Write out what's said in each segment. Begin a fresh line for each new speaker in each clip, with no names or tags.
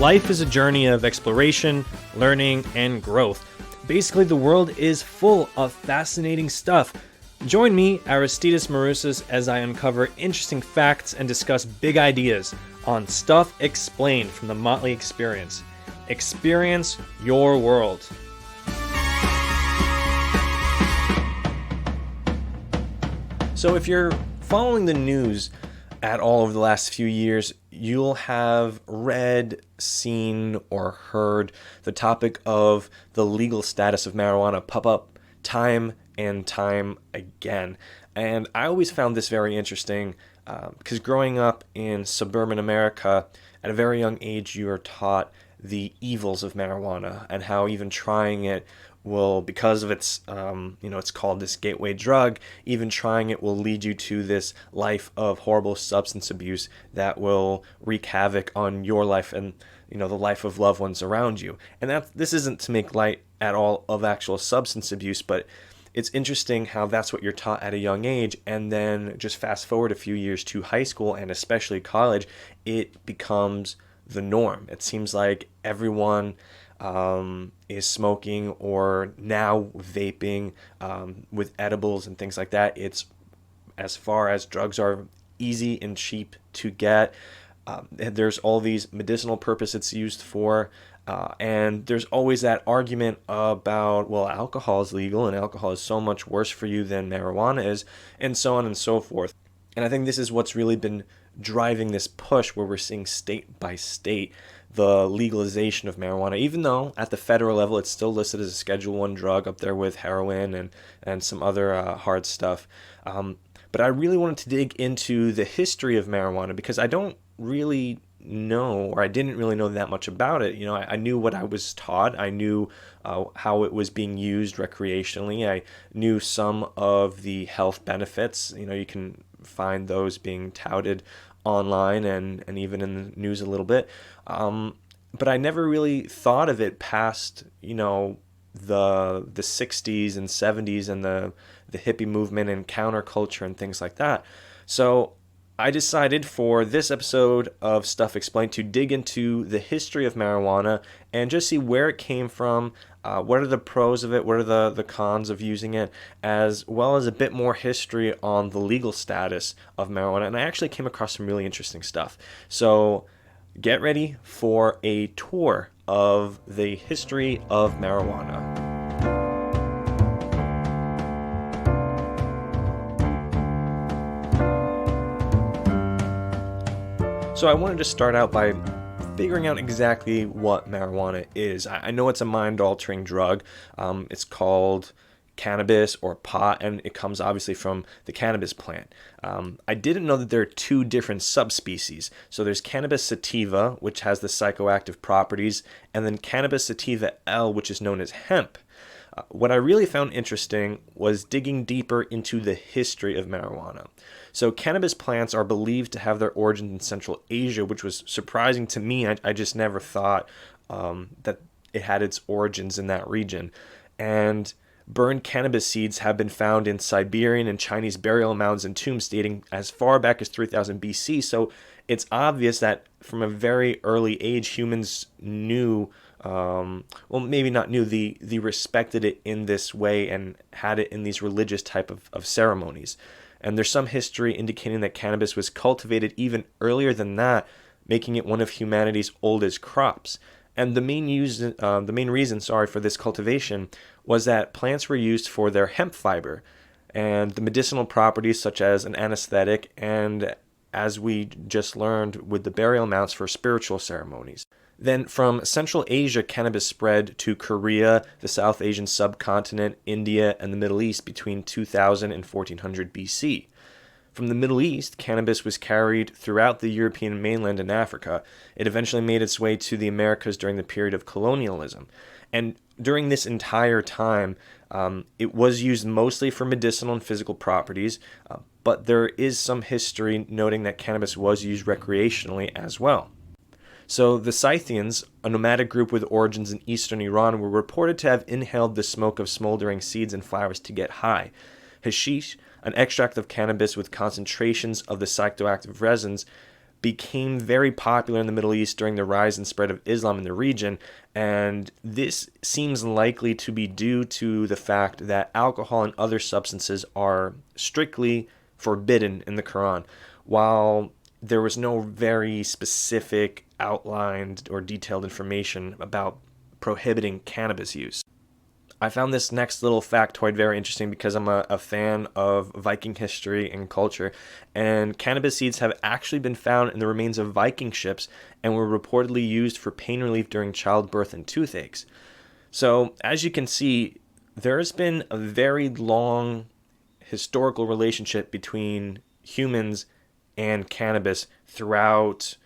Life is a journey of exploration, learning, and growth. Basically, the world is full of fascinating stuff. Join me, Aristides Marousas, as I uncover interesting facts and discuss big ideas on Stuff Explained from the Motley Experience. Experience your world. So if you're following the news at all over the last few years, you'll have read, seen, or heard the topic of the legal status of marijuana pop up time and time again. And I always found this very interesting because growing up in suburban America, at a very young age, you are taught the evils of marijuana and how even trying it will, because of its, it's called this gateway drug, even trying it will lead you to this life of horrible substance abuse that will wreak havoc on your life and, the life of loved ones around you. And this isn't to make light at all of actual substance abuse, but it's interesting how that's what you're taught at a young age, and then just fast forward a few years to high school and especially college, it becomes the norm. It seems like everyone is smoking or now vaping with edibles and things like that. It's, as far as drugs are easy and cheap to get, there's all these medicinal purposes it's used for, and there's always that argument about, well, alcohol is legal and alcohol is so much worse for you than marijuana is, and so on and so forth. And I think this is what's really been driving this push where we're seeing state by state the legalization of marijuana, even though at the federal level it's still listed as a Schedule I drug up there with heroin and some other hard stuff. But I really wanted to dig into the history of marijuana because I don't really know, or I didn't really know that much about it. I knew what I was taught. I knew how it was being used recreationally. I knew some of the health benefits. You can find those being touted online and even in the news a little bit. But I never really thought of it past, the 60s and 70s and the hippie movement and counterculture and things like that. So I decided for this episode of Stuff Explained to dig into the history of marijuana and just see where it came from, what are the pros of it, what are the cons of using it, as well as a bit more history on the legal status of marijuana. And I actually came across some really interesting stuff. So get ready for a tour of the history of marijuana. So I wanted to start out by figuring out exactly what marijuana is. I know it's a mind-altering drug. It's called cannabis or pot, and it comes obviously from the cannabis plant. I didn't know that there are two different subspecies. So there's cannabis sativa, which has the psychoactive properties, and then cannabis sativa L, which is known as hemp. What I really found interesting was digging deeper into the history of marijuana. So cannabis plants are believed to have their origins in Central Asia, which was surprising to me. I just never thought that it had its origins in that region. And burned cannabis seeds have been found in Siberian and Chinese burial mounds and tombs dating as far back as 3000 BC. So it's obvious that from a very early age, humans knew, maybe not knew, they respected it in this way and had it in these religious type of ceremonies. And there's some history indicating that cannabis was cultivated even earlier than that, making it one of humanity's oldest crops. And the main reason for this cultivation was that plants were used for their hemp fiber and the medicinal properties such as an anesthetic, and as we just learned with the burial mounds, for spiritual ceremonies. Then from Central Asia, cannabis spread to Korea, the South Asian subcontinent, India, and the Middle East between 2000 and 1400 BC. From the Middle East, cannabis was carried throughout the European mainland and Africa. It eventually made its way to the Americas during the period of colonialism. And during this entire time, it was used mostly for medicinal and physical properties, but there is some history noting that cannabis was used recreationally as well. So the Scythians, a nomadic group with origins in eastern Iran, were reported to have inhaled the smoke of smoldering seeds and flowers to get high. Hashish, an extract of cannabis with concentrations of the psychoactive resins, became very popular in the Middle East during the rise and spread of Islam in the region, and this seems likely to be due to the fact that alcohol and other substances are strictly forbidden in the Quran, while there was no very specific outlined or detailed information about prohibiting cannabis use. I found this next little factoid very interesting because I'm a fan of Viking history and culture, and cannabis seeds have actually been found in the remains of Viking ships and were reportedly used for pain relief during childbirth and toothaches. So, as you can see, there has been a very long historical relationship between humans and cannabis throughout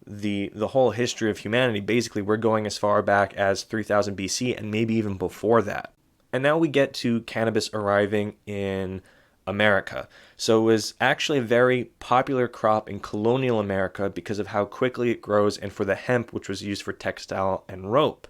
the whole history of humanity. Basically, we're going as far back as 3000 BC and maybe even before that. And now we get to cannabis arriving in America. So it was actually a very popular crop in colonial America because of how quickly it grows and for the hemp, which was used for textile and rope.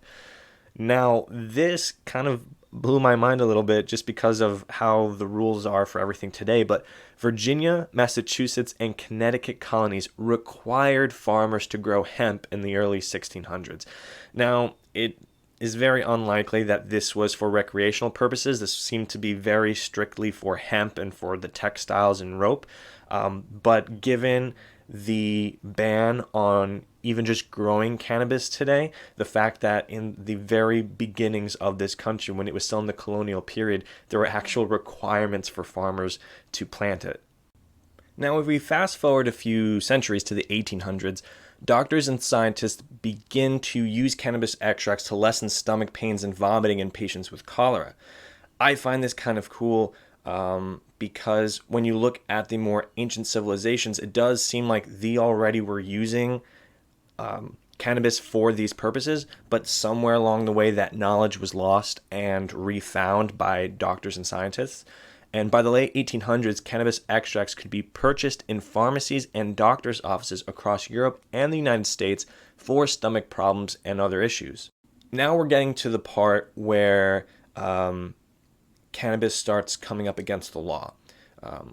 Now, this kind of blew my mind a little bit just because of how the rules are for everything today, but Virginia, Massachusetts, and Connecticut colonies required farmers to grow hemp in the early 1600s. Now, it is very unlikely that this was for recreational purposes. This seemed to be very strictly for hemp and for the textiles and rope, but given the ban on even just growing cannabis today, the fact that in the very beginnings of this country, when it was still in the colonial period, there were actual requirements for farmers to plant it. Now, if we fast forward a few centuries to the 1800s, doctors and scientists begin to use cannabis extracts to lessen stomach pains and vomiting in patients with cholera. I find this kind of cool because when you look at the more ancient civilizations, it does seem like they already were using cannabis for these purposes, but somewhere along the way that knowledge was lost and refound by doctors and scientists. And by the late 1800s, cannabis extracts could be purchased in pharmacies and doctors' offices across Europe and the United States for stomach problems and other issues. Now we're getting to the part where cannabis starts coming up against the law,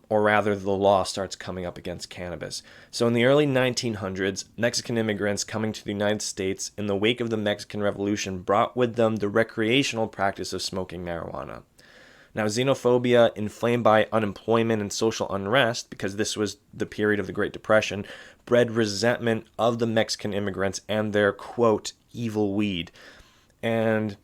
or rather the law starts coming up against cannabis. So in the early 1900s, Mexican immigrants coming to the United States in the wake of the Mexican Revolution brought with them the recreational practice of smoking marijuana. Now, xenophobia, inflamed by unemployment and social unrest, because this was the period of the Great Depression, bred resentment of the Mexican immigrants and their, quote, evil weed. And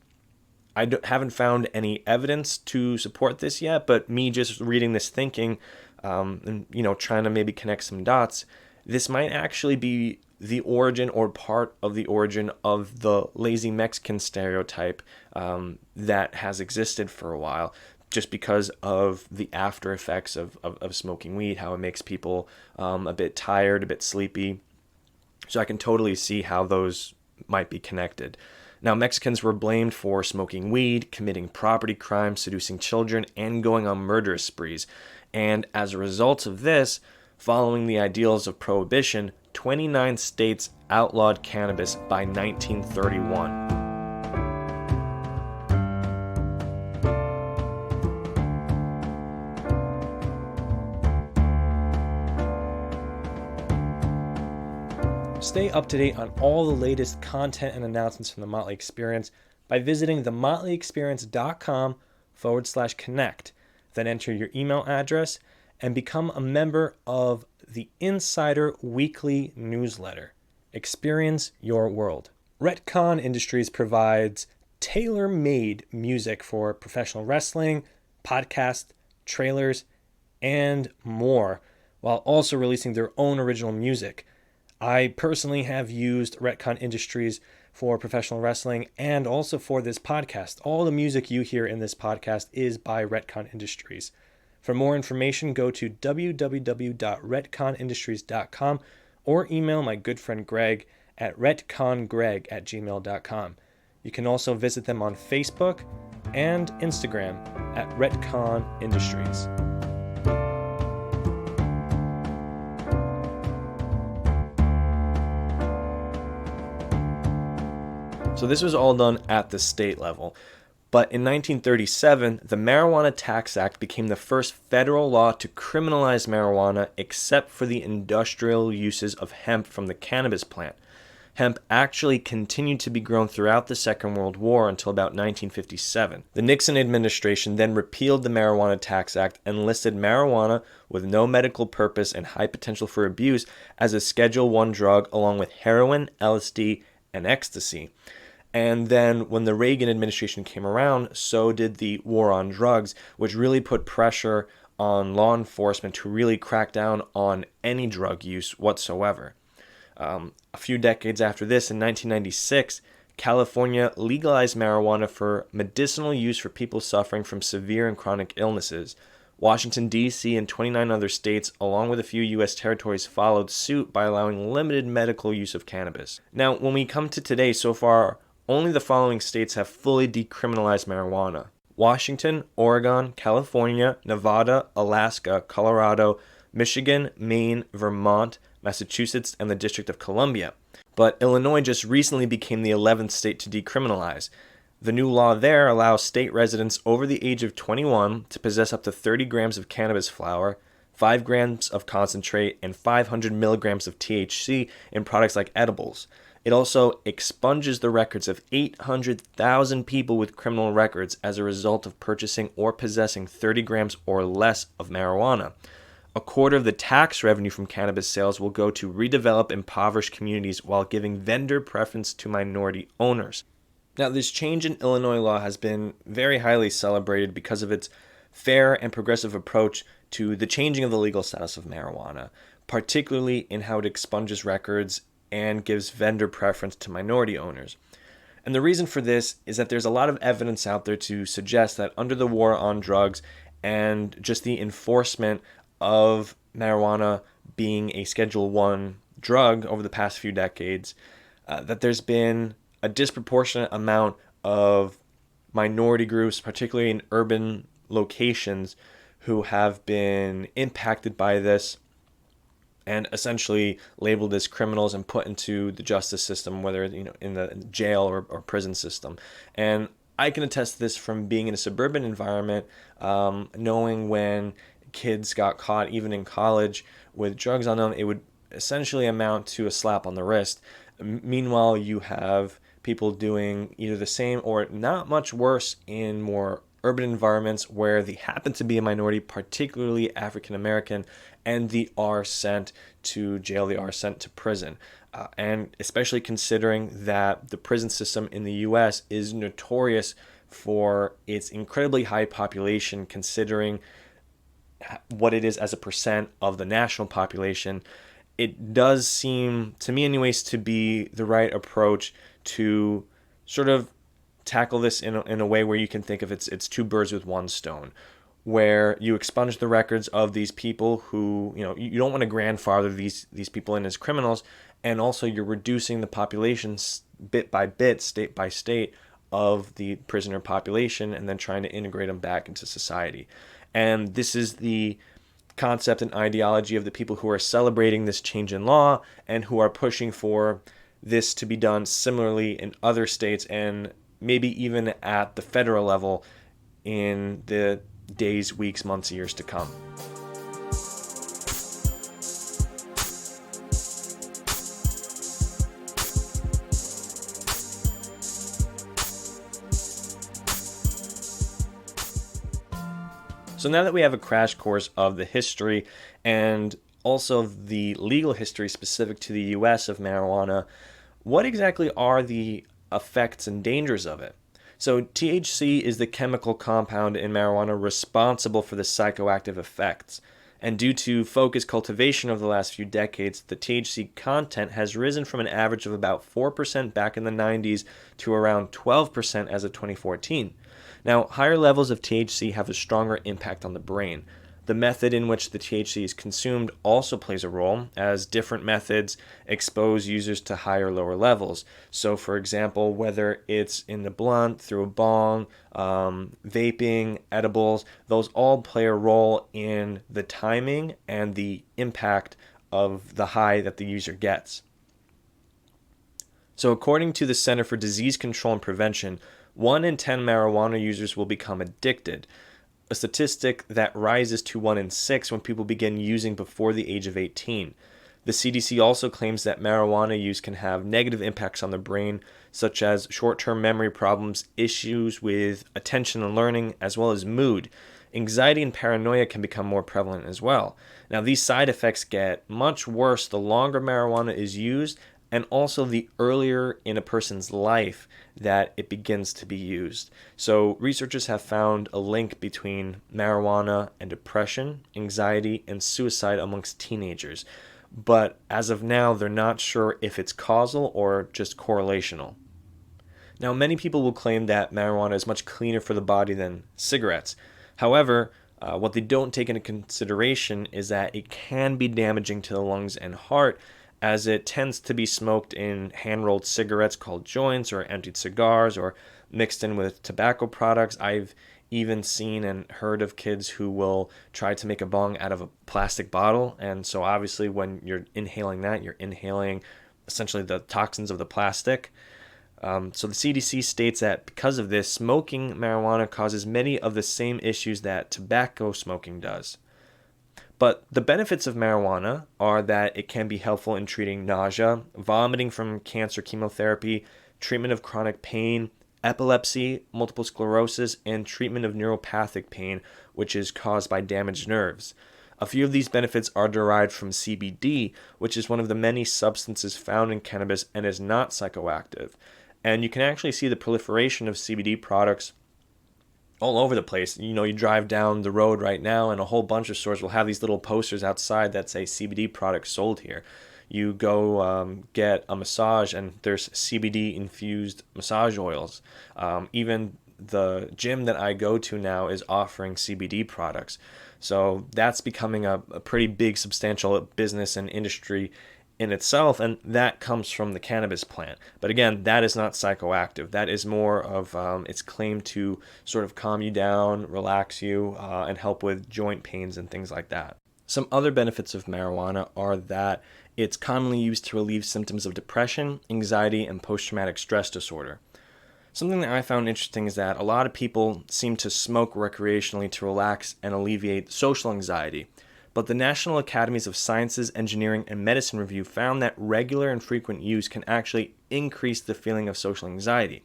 I haven't found any evidence to support this yet, but me just reading this thinking, and trying to maybe connect some dots, this might actually be the origin or part of the origin of the lazy Mexican stereotype that has existed for a while, just because of the after effects of smoking weed, how it makes people a bit tired, a bit sleepy. So I can totally see how those might be connected. Now, Mexicans were blamed for smoking weed, committing property crimes, seducing children, and going on murderous sprees. And as a result of this, following the ideals of prohibition, 29 states outlawed cannabis by 1931. Stay up to date on all the latest content and announcements from The Motley Experience by visiting themotleyexperience.com/connect. Then enter your email address and become a member of the Insider Weekly newsletter. Experience your world. Retcon Industries provides tailor-made music for professional wrestling, podcasts, trailers, and more, while also releasing their own original music. I personally have used Retcon Industries for professional wrestling and also for this podcast. All the music you hear in this podcast is by Retcon Industries. For more information, go to www.retconindustries.com or email my good friend Greg at retcongreg@gmail.com. You can also visit them on Facebook and Instagram at Retcon Industries. So this was all done at the state level. But in 1937, the Marijuana Tax Act became the first federal law to criminalize marijuana except for the industrial uses of hemp from the cannabis plant. Hemp actually continued to be grown throughout the Second World War until about 1957. The Nixon administration then repealed the Marijuana Tax Act and listed marijuana with no medical purpose and high potential for abuse as a Schedule I drug along with heroin, LSD, and ecstasy. And then when the Reagan administration came around, so did the war on drugs, which really put pressure on law enforcement to really crack down on any drug use whatsoever. A few decades after this, in 1996, California legalized marijuana for medicinal use for people suffering from severe and chronic illnesses. Washington, D.C. and 29 other states, along with a few U.S. territories, followed suit by allowing limited medical use of cannabis. Now, when we come to today, so far, only the following states have fully decriminalized marijuana: Washington, Oregon, California, Nevada, Alaska, Colorado, Michigan, Maine, Vermont, Massachusetts, and the District of Columbia. But Illinois just recently became the 11th state to decriminalize. The new law there allows state residents over the age of 21 to possess up to 30 grams of cannabis flower, 5 grams of concentrate, and 500 milligrams of THC in products like edibles. It also expunges the records of 800,000 people with criminal records as a result of purchasing or possessing 30 grams or less of marijuana. A quarter of the tax revenue from cannabis sales will go to redevelop impoverished communities while giving vendor preference to minority owners. Now, this change in Illinois law has been very highly celebrated because of its fair and progressive approach to the changing of the legal status of marijuana, particularly in how it expunges records and gives vendor preference to minority owners. And the reason for this is that there's a lot of evidence out there to suggest that under the war on drugs and just the enforcement of marijuana being a Schedule I drug over the past few decades, that there's been a disproportionate amount of minority groups, particularly in urban locations, who have been impacted by this and essentially labeled as criminals and put into the justice system, whether in the jail or prison system. And I can attest to this from being in a suburban environment, knowing when kids got caught, even in college, with drugs on them, it would essentially amount to a slap on the wrist. Meanwhile, you have people doing either the same or not much worse in more urban environments where they happen to be a minority, particularly African American, and they are sent to jail, they are sent to prison. And especially considering that the prison system in the U.S. is notorious for its incredibly high population, considering what it is as a percent of the national population. It does seem, to me anyways, to be the right approach to sort of tackle this in a way where you can think of it's two birds with one stone, where you expunge the records of these people who, you don't want to grandfather these people in as criminals, and also you're reducing the population bit by bit, state by state, of the prisoner population, and then trying to integrate them back into society. And this is the concept and ideology of the people who are celebrating this change in law and who are pushing for this to be done similarly in other states and maybe even at the federal level in the days, weeks, months, years to come. So now that we have a crash course of the history and also the legal history specific to the U.S. of marijuana, what exactly are the effects and dangers of it? So THC is the chemical compound in marijuana responsible for the psychoactive effects. And due to focused cultivation over the last few decades, the THC content has risen from an average of about 4% back in the 90s to around 12% as of 2014. Now, higher levels of THC have a stronger impact on the brain. The method in which the THC is consumed also plays a role, as different methods expose users to higher or lower levels. So, for example, whether it's in the blunt, through a bong, vaping, edibles, those all play a role in the timing and the impact of the high that the user gets. So according to the Center for Disease Control and Prevention, 1 in 10 marijuana users will become addicted, a statistic that rises to 1 in 6 when people begin using before the age of 18. The CDC also claims that marijuana use can have negative impacts on the brain, such as short-term memory problems, issues with attention and learning, as well as mood. Anxiety and paranoia can become more prevalent as well. Now, these side effects get much worse the longer marijuana is used, and also the earlier in a person's life that it begins to be used. So researchers have found a link between marijuana and depression, anxiety, and suicide amongst teenagers. But as of now, they're not sure if it's causal or just correlational. Now, many people will claim that marijuana is much cleaner for the body than cigarettes. However, what they don't take into consideration is that it can be damaging to the lungs and heart, as it tends to be smoked in hand-rolled cigarettes called joints, or emptied cigars, or mixed in with tobacco products. I've even seen and heard of kids who will try to make a bong out of a plastic bottle, and so obviously when you're inhaling that, you're inhaling essentially the toxins of the plastic. So the CDC states that because of this, smoking marijuana causes many of the same issues that tobacco smoking does. But the benefits of marijuana are that it can be helpful in treating nausea, vomiting from cancer chemotherapy, treatment of chronic pain, epilepsy, multiple sclerosis, and treatment of neuropathic pain, which is caused by damaged nerves. A few of these benefits are derived from CBD, which is one of the many substances found in cannabis and is not psychoactive. And you can actually see the proliferation of CBD products all over the place. You know, you drive down the road right now and a whole bunch of stores will have these little posters outside that say CBD products sold here. You go get a massage and there's CBD infused massage oils. Even the gym that I go to now is offering CBD products. So that's becoming a pretty big, substantial business and industry in itself, and that comes from the cannabis plant. But again, that is not psychoactive. That is more of its claim to sort of calm you down, relax you, and help with joint pains and things like that. Some other benefits of marijuana are that it's commonly used to relieve symptoms of depression, anxiety, and post-traumatic stress disorder. Something that I found interesting is that a lot of people seem to smoke recreationally to relax and alleviate social anxiety. But the National Academies of Sciences, Engineering, and Medicine review found that regular and frequent use can actually increase the feeling of social anxiety.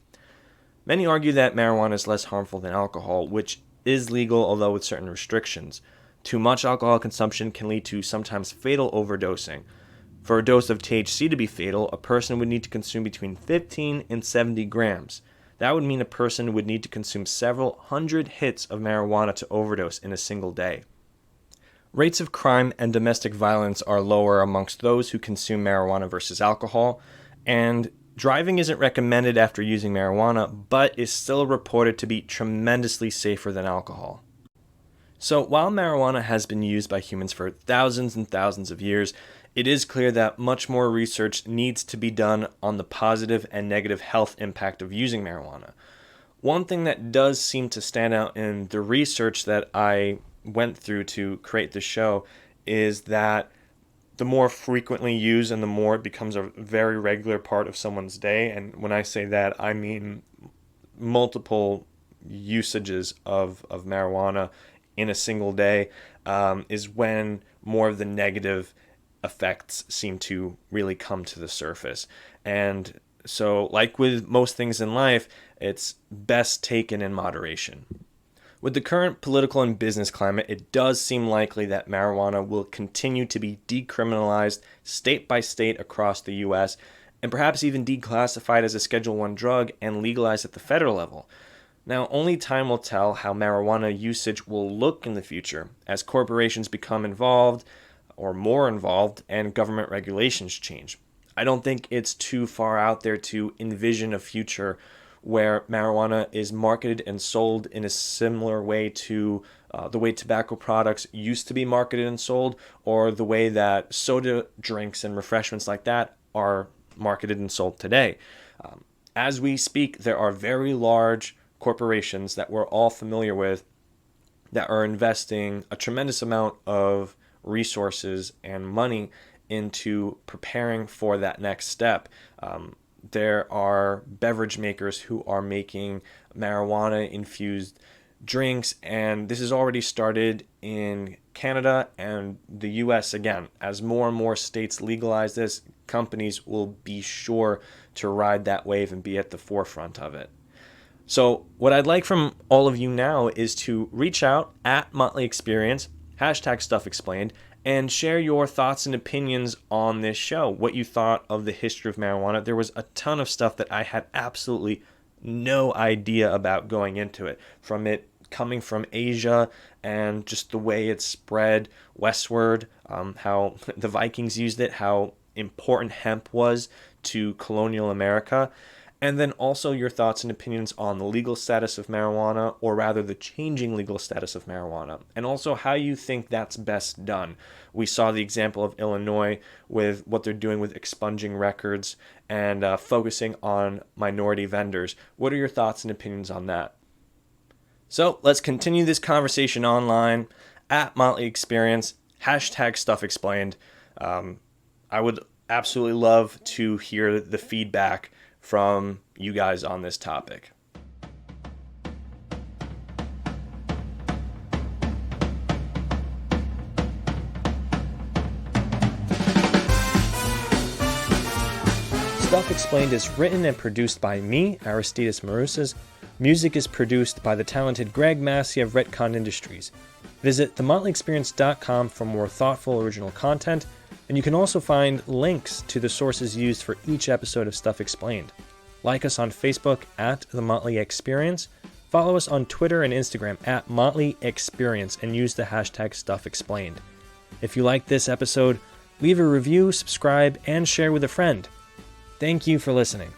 Many argue that marijuana is less harmful than alcohol, which is legal although with certain restrictions. Too much alcohol consumption can lead to sometimes fatal overdosing. For a dose of THC to be fatal, a person would need to consume between 15 and 70 grams. That would mean a person would need to consume several hundred hits of marijuana to overdose in a single day. Rates of crime and domestic violence are lower amongst those who consume marijuana versus alcohol, and driving isn't recommended after using marijuana, but is still reported to be tremendously safer than alcohol. So while marijuana has been used by humans for thousands and thousands of years, it is clear that much more research needs to be done on the positive and negative health impact of using marijuana. One thing that does seem to stand out in the research that I went through to create the show is that the more frequently used and the more it becomes a very regular part of someone's day, and when I say that, I mean multiple usages of marijuana in a single day, is when more of the negative effects seem to really come to the surface. And so, like with most things in life, it's best taken in moderation. With the current political and business climate, it does seem likely that marijuana will continue to be decriminalized state by state across the U.S., and perhaps even declassified as a Schedule I drug and legalized at the federal level. Now, only time will tell how marijuana usage will look in the future as corporations become involved or more involved and government regulations change. I don't think it's too far out there to envision a future where marijuana is marketed and sold in a similar way to the way tobacco products used to be marketed and sold, or the way that soda drinks and refreshments like that are marketed and sold today. As we speak, there are very large corporations that we're all familiar with that are investing a tremendous amount of resources and money into preparing for that next step. there are beverage makers who are making marijuana infused drinks, and this has already started in Canada and the US. Again, as more and more states legalize this, companies will be sure to ride that wave and be at the forefront of it. So what I'd like from all of you now is to reach out at Motley Experience, hashtag Stuff Explained, and share your thoughts and opinions on this show, what you thought of the history of marijuana. There was a ton of stuff that I had absolutely no idea about going into it, from it coming from Asia and just the way it spread westward, how the Vikings used it, how important hemp was to colonial America, and then also your thoughts and opinions on the legal status of marijuana, or rather the changing legal status of marijuana, and also how you think that's best done. We saw the example of Illinois with what they're doing with expunging records and focusing on minority vendors. What are your thoughts and opinions on that? So let's continue this conversation online at Motley Experience, hashtag Stuff Explained. I would absolutely love to hear the feedback from you guys on this topic. Stuff Explained is written and produced by me, Aristides Marusas. Music is produced by the talented Greg Massey of Retcon Industries. Visit themotleyexperience.com for more thoughtful original content, and you can also find links to the sources used for each episode of Stuff Explained. Like us on Facebook at The Motley Experience, follow us on Twitter and Instagram at Motley Experience, and use the hashtag Stuff Explained. If you like this episode, leave a review, subscribe, and share with a friend. Thank you for listening.